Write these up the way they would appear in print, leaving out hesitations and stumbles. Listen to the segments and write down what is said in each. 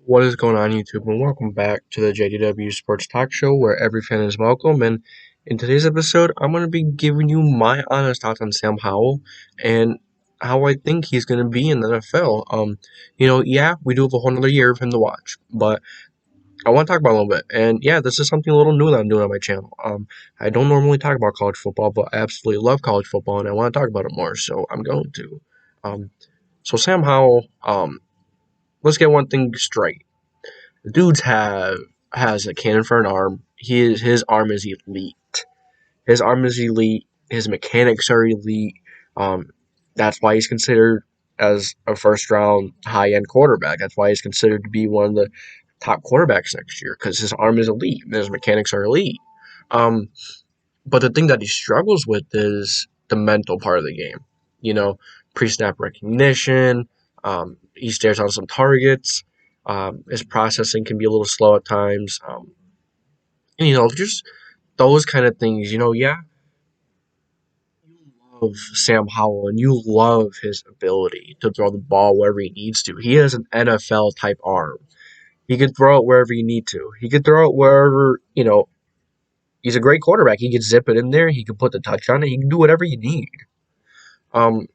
What is going on, YouTube, and welcome back to the JDW Sports Talk Show, where every fan is welcome. And in today's episode, I'm going to be giving you my honest thoughts on Sam Howell and how I think he's going to be in the NFL. Yeah, we do have a whole another year of him to watch, but I want to talk about it a little bit. And yeah, this is something a little new that I'm doing on my channel. I don't normally talk about college football, but I absolutely love college football, and I want to talk about it more, so I'm going to. Um, so Sam Howell, let's get one thing straight. The dude's has a cannon for an arm. His arm is elite. His arm is elite. His mechanics are elite. Um, that's why he's considered as a first round high end quarterback. That's why he's considered to be one of the top quarterbacks next year because his arm is elite and his mechanics are elite. Um, but the thing that he struggles with is the mental part of the game. You know, pre snap recognition. He stares on some targets. His processing can be a little slow at times. Just those kind of things. Yeah, you love Sam Howell and you love his ability to throw the ball wherever he needs to. He has an NFL type arm. He can throw it wherever you need to. He can throw it wherever, he's a great quarterback. He can zip it in there. He can put the touch on it. He can do whatever you need. Um,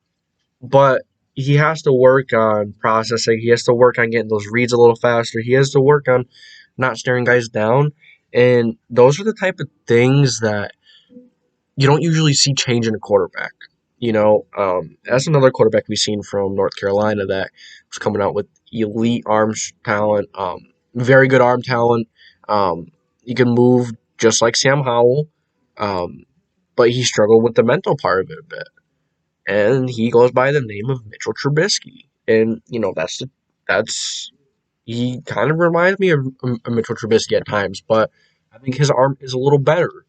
but he has to work on processing. He has to work on getting those reads a little faster. He has to work on not staring guys down. And those are the type of things that you don't usually see change in a quarterback. That's another quarterback we've seen from North Carolina that was coming out with elite arm talent, very good arm talent. He can move just like Sam Howell, but he struggled with the mental part of it a bit. And he goes by the name of Mitchell Trubisky. And, that's he kind of reminds me of Mitchell Trubisky at times, but I think his arm is a little better.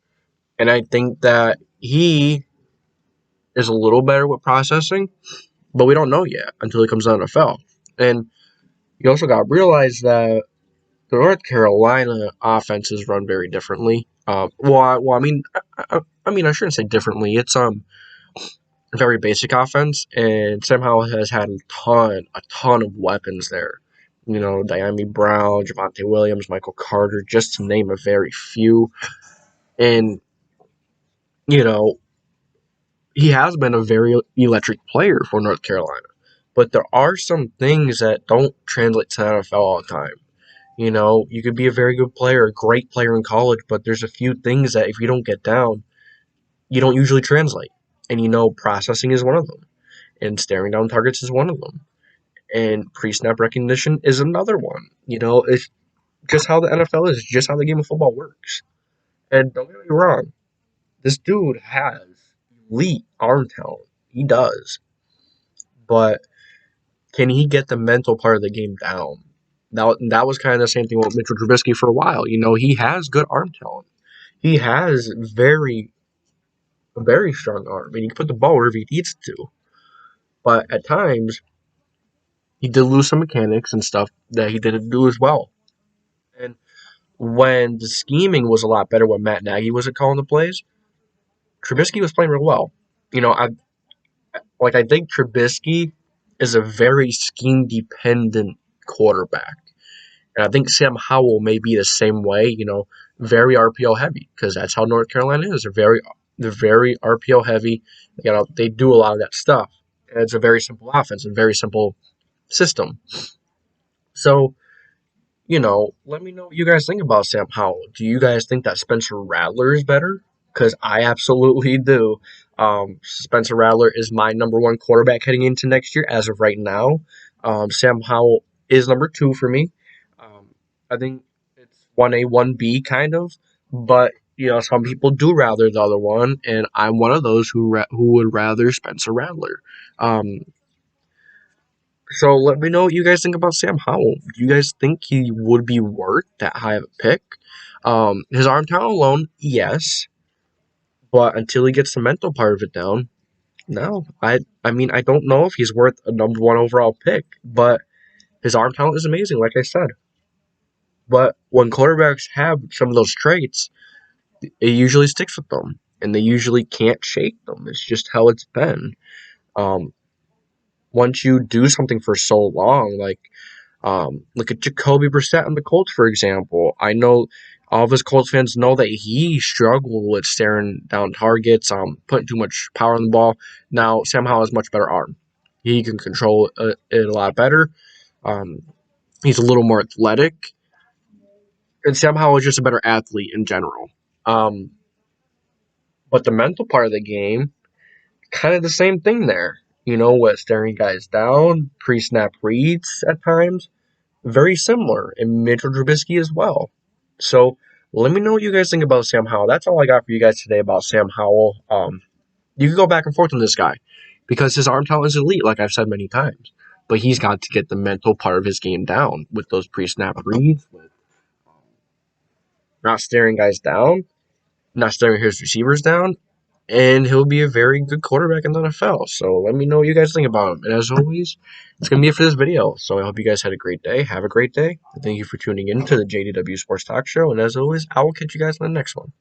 And I think that he is a little better with processing, but we don't know yet until he comes to the NFL. And you also got to realize that the North Carolina offenses run very differently. I shouldn't say differently. It's a very basic offense, and somehow has had a ton of weapons there. Diami Brown, Javonte Williams, Michael Carter, just to name a very few. And you know, he has been a very electric player for North Carolina. But there are some things that don't translate to the NFL all the time. You could be a very good player, a great player in college, but there's a few things that if you don't get down, you don't usually translate. And processing is one of them, and staring down targets is one of them, and pre-snap recognition is another one. It's just how the NFL is, just how the game of football works. And don't get me wrong, this dude has elite arm talent. He does. But can he get the mental part of the game down? That was kind of the same thing with Mitchell Trubisky for a while. He has good arm talent. He has a very strong arm, and he can put the ball wherever he needs to. But at times, he did lose some mechanics and stuff that he didn't do as well. And when the scheming was a lot better when Matt Nagy was calling the plays, Trubisky was playing real well. I think Trubisky is a very scheme dependent quarterback. And I think Sam Howell may be the same way, very RPO heavy, because that's how North Carolina is. They're very RPO heavy. They do a lot of that stuff. And it's a very simple offense, a very simple system. So, let me know what you guys think about Sam Howell. Do you guys think that Spencer Rattler is better? Because I absolutely do. Spencer Rattler is my number one quarterback heading into next year as of right now. Sam Howell is number two for me. I think it's 1A, 1B kind of, but some people do rather the other one, and I'm one of those who would rather Spencer Rattler. Um, so let me know what you guys think about Sam Howell. Do you guys think he would be worth that high of a pick? His arm talent alone, yes, but until he gets the mental part of it down, no. I don't know if he's worth a number one overall pick, but his arm talent is amazing, like I said. But when quarterbacks have some of those traits, it usually sticks with them, and they usually can't shake them. It's just how it's been. Um, Once you do something for so long, like Look at Jacoby Brissett on the Colts, for example. I know all of us Colts fans know that he struggled with staring down targets, putting too much power on the ball. Now, Sam Howell has much better arm. He can control it a lot better. Um, he's a little more athletic, and Sam Howell is just a better athlete in general. Um, but the mental part of the game, kind of the same thing there. With staring guys down, pre-snap reads at times, very similar, and Mitchell Trubisky as well. So let me know what you guys think about Sam Howell. That's all I got for you guys today about Sam Howell. You can go back and forth on this guy because his arm talent is elite, like I've said many times. But he's got to get the mental part of his game down with those pre-snap reads, with not staring guys down, not staring his receivers down, and he'll be a very good quarterback in the NFL. So let me know what you guys think about him. And as always, it's going to be it for this video. So I hope you guys had a great day. Have a great day. And thank you for tuning in to the JDW Sports Talk Show. And as always, I will catch you guys in the next one.